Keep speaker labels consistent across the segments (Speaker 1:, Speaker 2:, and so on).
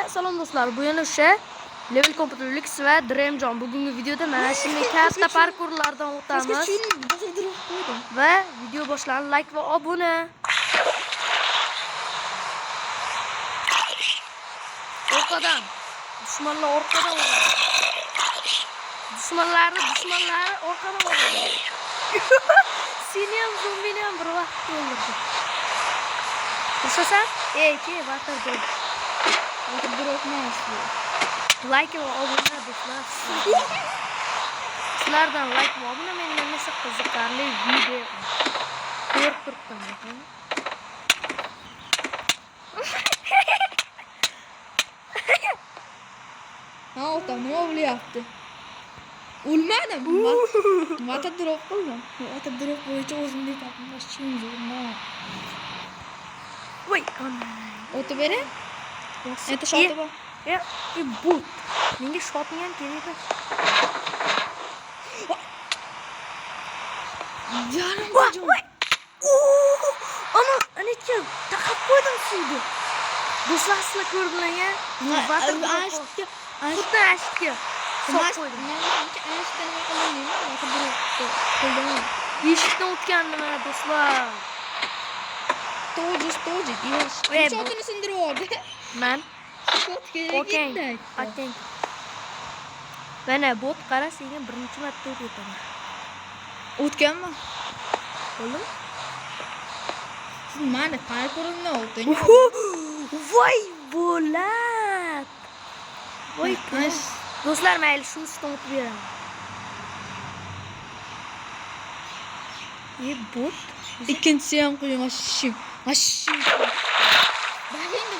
Speaker 1: Salom do'stlar. Bu yana o'sha Level Computer Lux va Dreamjon. Bugungi videoda mana shunday katta parkurlardan o'tamiz. Va video boshlanadi. Like va obuna. Orqadan. Dushmanlar orqadan uradi. Dushmanlari orqadan uradi. Seni ham zombini ham bir vaqtda o'ldirdi. O'shasan? Ke, vatardir. Vatardir o'tmas. Like va obuna do'stlar. Sizlardan like va obuna menga nima qiziqarli video ko'rib turibman.
Speaker 2: Ha, ota nima bo'lyapti? O'lmadim. Vata drop qildim. Vata drop bo'yicha o'zimga topmoqchi edim.
Speaker 1: Voy, ana.
Speaker 2: O'tib bering. Endi shoti bor.
Speaker 1: Bu. Menga shotni ham kerak.
Speaker 2: Jarim
Speaker 1: voy. Ana kim? Taqab qo'ydim suvni. Do'stlar sizlar ko'rdinglar-ya?
Speaker 2: Ashga.
Speaker 1: Xuddi ashga. Sop qo'ydim. Eshikdan o'tgandim do'stlar.
Speaker 2: To'jish. Shotini sindirib oldi.
Speaker 1: Men
Speaker 2: Shot kerak edi.
Speaker 1: Ateng. Mana bot qara senga birinchi marta o'taman.
Speaker 2: O'tganmi?
Speaker 1: Oldimi?
Speaker 2: Siz mana parkurimni o'ting.
Speaker 1: Voy bo'lat. Voy qish. Do'stlar mayli shu ustidan o'tib beraman. Bot.
Speaker 2: Ikkinchisi ham qo'ying, mashim.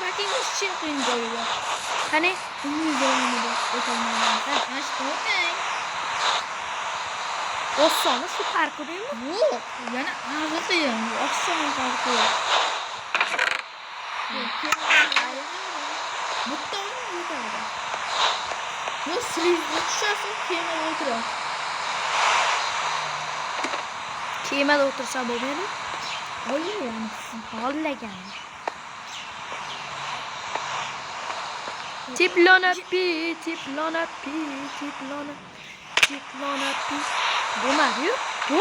Speaker 2: Bakingga shim qo'ying joyi bor.
Speaker 1: Qani?
Speaker 2: Uni joyida o'tolmayman. O'tang.
Speaker 1: Osona shu parkurimi?
Speaker 2: Yo'q, yana ag'riqiyam. Oson parkur. Bitta o'tadi. Bu slivga tushasiz, kemaga o'tirasiz.
Speaker 1: Kemada o'tirsa bo'lmaydi?
Speaker 2: Xollagan.
Speaker 1: Tiplona pi. Bo'lmadi-yu. Bu?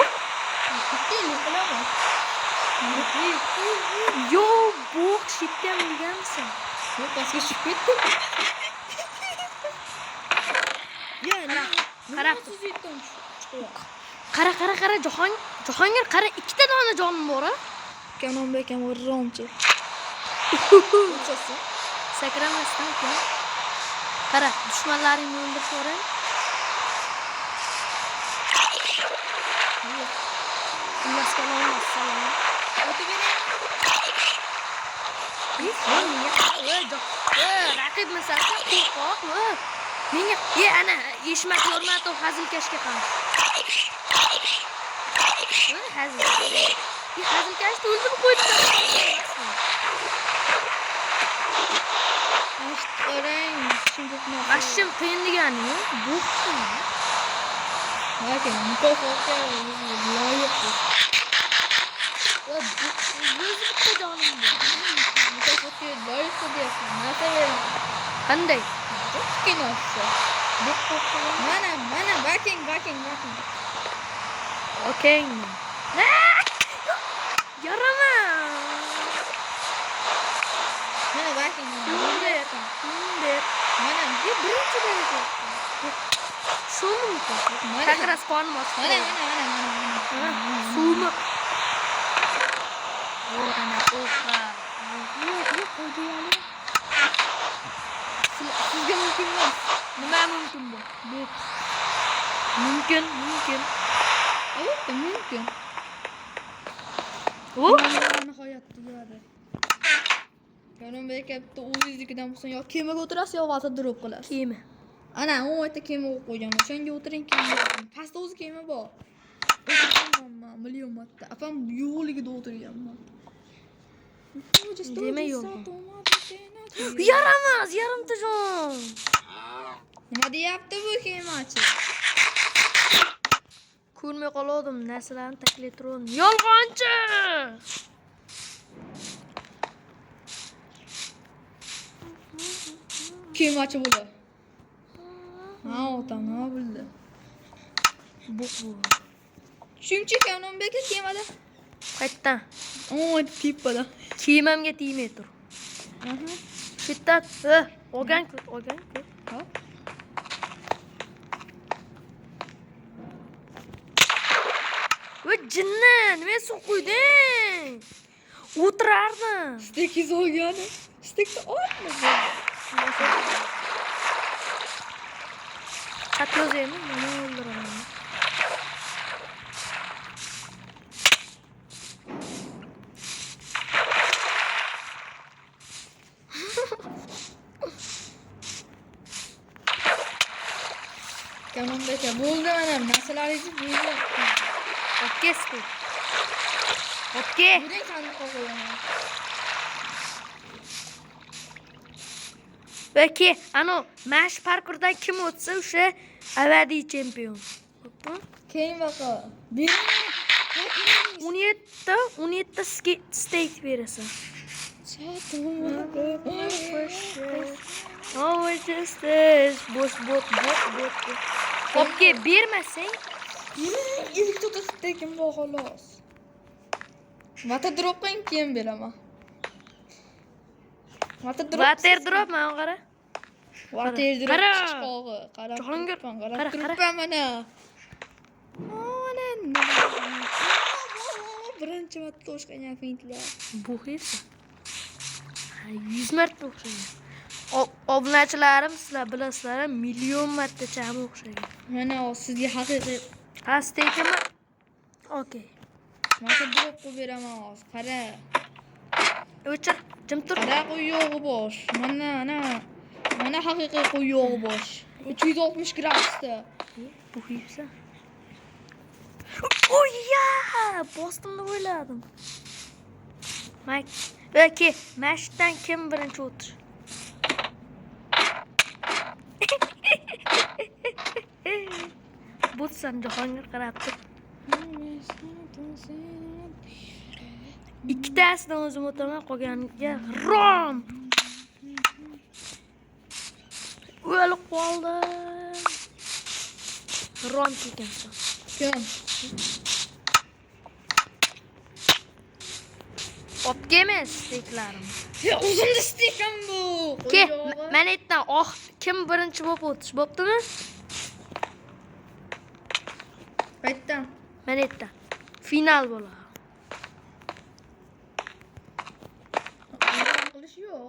Speaker 1: Yo, bu shitga mingansan.
Speaker 2: Yo'q, pastga tushib ketdim.
Speaker 1: Qara, Jahongir qara, ikkita dona jonim bor-a?
Speaker 2: Kanonbek ham o'rronchi.
Speaker 1: Sakramasdan ekan. Qara, dushmanlaringni o'ldirib Assalom.
Speaker 2: O'tib bering.
Speaker 1: Raqib masalasi qo'rqoq. Menga ana Eshmat Yormatov hazilkashga qarshi. Hazilkashni o'ldirib qo'ydi.
Speaker 2: Qarang,
Speaker 1: Mashim qiyin degani-ku. Bu qiyin.
Speaker 2: Lekin mukofotga loyiqsiz.
Speaker 1: Bitta jonim bor.
Speaker 2: Mukofotga loyiqsiz deyapman. Masalan,
Speaker 1: Qanday?
Speaker 2: kinosi. Mana baking.
Speaker 1: Okey. Yarama.
Speaker 2: Mana baking.
Speaker 1: Shunday.
Speaker 2: Mana birinchi daraja.
Speaker 1: Shumi? Sakra spawn mos.
Speaker 2: Mana.
Speaker 1: Shumi? O'rgana o'qa.
Speaker 2: Sizga mumkin emas.
Speaker 1: Nima mumkin bu? Mumkin.
Speaker 2: Albatta mumkin. Nihoyat tugadi. Kanonbek bitta o'zingiznikidan bo'lsin, yo kemaga o'tirasiz, yo vata drop qilasiz.
Speaker 1: Kema.
Speaker 2: Ana, u yerda kema qo'ygan. O'shanga o'tiring, kema. Pastda o'zi kema bor. O'tirganman million marta. Afam yo'qligida o'tirganman.
Speaker 1: Nima yo'q? Yaramas, yarimta jon.
Speaker 2: Nima deyapti bu kemachi?
Speaker 1: Ko'rmay qoldim, narsalarni taklif turdim. Yolg'onchi!
Speaker 2: kemachi bo'ldi. Ha, otam nima bo'ldi?
Speaker 1: Bu.
Speaker 2: Shuncha kanon beka kemada.
Speaker 1: Qayerdan?
Speaker 2: O, tepada.
Speaker 1: Kiyimimga tegmay tur.
Speaker 2: Aha.
Speaker 1: Shittat. Olgan ko't.
Speaker 2: Ha?
Speaker 1: Voy jinni, nima suv qo'yding? O'tirardim.
Speaker 2: Stekiz olgani. Stekni olma.
Speaker 1: Xat yozaymi? Nima o'ldiraman?
Speaker 2: Kanon beka bo'ldi mana narsalaringizni bo'ldi.
Speaker 1: Okey, stik. Okey.
Speaker 2: Yuring sandiqqa qo'yaman.
Speaker 1: Yoki ano mash parkurdan kim o'tsa o'sha abadiy chempion. Bo'pmi?
Speaker 2: Keyin baqa.
Speaker 1: 17 steak berasan. Oh, what is this? Boş. Okey, bermasang,
Speaker 2: ilk tuta stekim bor xolos. Mata drop qilib keyin beraman. Water
Speaker 1: drop mana qara.
Speaker 2: Water drop
Speaker 1: Qara.
Speaker 2: chiqog'i. Qarab
Speaker 1: Jahongir,
Speaker 2: qarab
Speaker 1: qara.
Speaker 2: turibman mana. Mana nima? Birinchi marta o'shqagan fintlar.
Speaker 1: Bu hech. 100 marta o'xshagan. Obunachilarim sizlar bilasizlar, million marta chami o'xshagan.
Speaker 2: Mana sizga haqiqiy
Speaker 1: Ha, steakimi? Okey.
Speaker 2: water drop qilib beraman hozir. Qara.
Speaker 1: O'chir, jim tur.
Speaker 2: Qara qo'yog'i bosh. Mana haqiqiy qo'yog'i bosh. 360 gradusda.
Speaker 1: Bu hepsi. Oy ya! Bosdim deb o'yladim. Mike, yoki mashdan kim birinchi o'tir? Bo'lsam Jahongir qarab tur. Ikkitasidan o'zim o'taman, qolganiga rom. O'lib qoldim. Rom kelgansan.
Speaker 2: Kim?
Speaker 1: Opkemes steklarim.
Speaker 2: Ya o'zimda stekam bu.
Speaker 1: Ke, men aytdim, kim birinchi bo'lib o'tish bo'ptimi?
Speaker 2: Qaytdan.
Speaker 1: Men aytdim. Final bo'ladi.
Speaker 2: Qilish yo'q.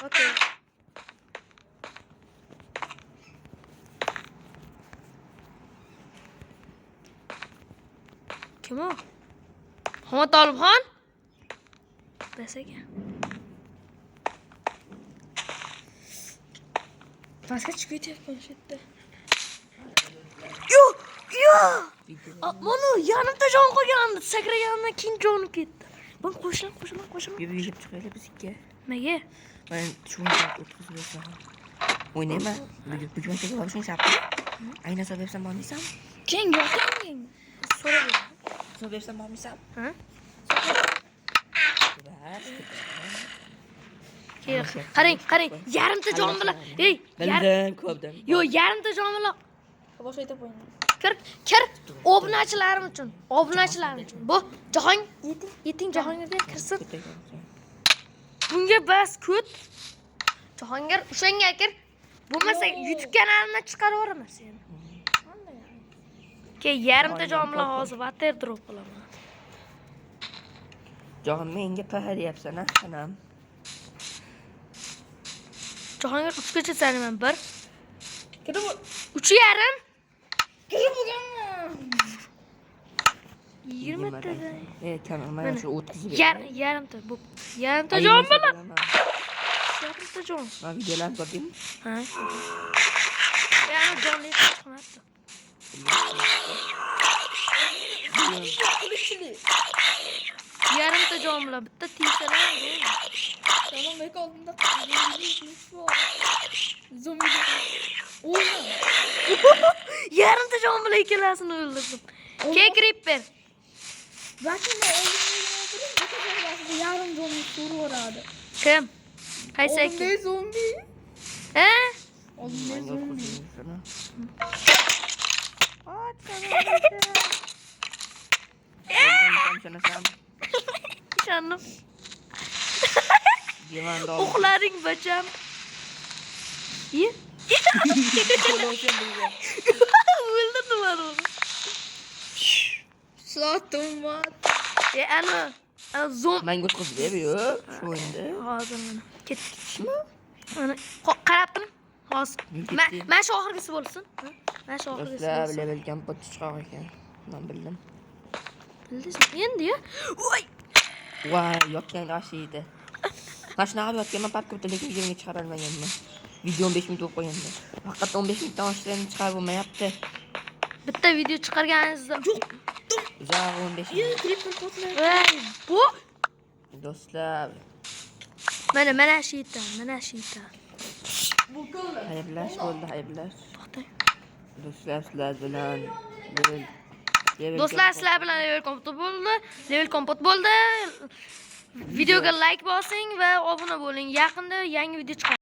Speaker 1: Okey. Kim o? Hamad Olimxon? Desaga.
Speaker 2: Pastga chiqib ketyapman shu yerda.
Speaker 1: Yo! Mana yanimda jon qo'ygandi, sakragandan keyin joni ketdi. Ben qo'shilam.
Speaker 3: Yurib chiqaylik biz ikki.
Speaker 1: Nimaga?
Speaker 3: Men shunga o'tkazib bersam. O'ynayman. Bugun tekib olishing shart. Aynan hisob bersam bo'lmaysan?
Speaker 2: Keyin yo'qing.
Speaker 1: So'rab ber.
Speaker 3: Hisob bersam bo'lmaysan?
Speaker 1: Ha?
Speaker 3: Bas.
Speaker 1: Qarang, yarimta jon bilan. Ey,
Speaker 3: Bildim, ko'rdim.
Speaker 1: Yo, yarimta jon bilan.
Speaker 2: Bosh aytib qo'yaman.
Speaker 1: Kir. Obunachilarim uchun. Bu Jahon yeting Jahongirga kirsin. Bunga bas kut. Jahongir o'shanga kir. Bo'lmasa YouTube kanalimdan chiqarib yuboraman seni. Ke yarimta jon bilan hozir water drop qilaman.
Speaker 3: Jon menga paha deyapsan, ha, anam.
Speaker 1: Jahongir 3 gacha sanaman 1.
Speaker 2: Kirib
Speaker 1: 3,5.
Speaker 2: kirib bo'lganman.
Speaker 1: 20 ta.
Speaker 3: Tamam, mana shu o'tkazib
Speaker 1: Yarimta bu. Yarimta jon bilan. Yarimta jon.
Speaker 3: Men videolarni ko'rdingmi?
Speaker 1: Ha. Yani jonli chiqmadi. Yarimta jon bilan bitta tiysalar.
Speaker 2: Tamam, bek oldimda zombi. O'yna.
Speaker 1: Yarimta jon bilan ikkalasini o'ldirdim. Kek Ripper.
Speaker 2: Vakina oldimda yarim zombi turaveradi.
Speaker 1: Kim? Qaysi
Speaker 2: Oldimda
Speaker 1: ekan?
Speaker 2: zombi.
Speaker 1: Ha?
Speaker 3: shuni.
Speaker 1: Ishondim.
Speaker 3: Divanda
Speaker 1: O'qlaring bacham. Ye. O'ldirdim uni.
Speaker 2: Sotumat.
Speaker 1: Ana zo'm.
Speaker 3: Menga o'tkazib ber-yu, shu o'yinda.
Speaker 1: Hozir mana ketdik.
Speaker 3: Shimi?
Speaker 1: Ana qarab turing. Hozir.
Speaker 3: Ketdi.
Speaker 1: Mana shu oxirgisi bo'lsin. Mana shu oxirgisi
Speaker 3: Do'stlar,
Speaker 1: bo'lsin.
Speaker 3: level kompot chiqar ekan. Men bildim.
Speaker 1: Bildingizmi? Endi-ya. Voy.
Speaker 3: Voy, yotgan rashidi. Mana shunaqa yotganman, parkovda lekin videoga chiqara olmaganman. Video 15 minut bo'lib qolganda. Faqat 15 minutdan oshdan chiqarib bo'lmayapti.
Speaker 1: Bitta video chiqarganingizda yo'q.
Speaker 3: Uzoq 15 minut.
Speaker 2: Triple potlar.
Speaker 1: Voy, bu
Speaker 3: Do'stlar,
Speaker 1: mana shu yetan, mana shu yetan.
Speaker 3: xayrlash bo'ldi, xayrlash.
Speaker 1: To'xtang.
Speaker 3: Do'stlar, sizlar bilan
Speaker 1: Do'stlar, sizlar bilan level kompot bo'ldi. Level kompot bo'ldi. Videoga like bosing va obuna bo'ling. Yaqinda yangi video chiqadi.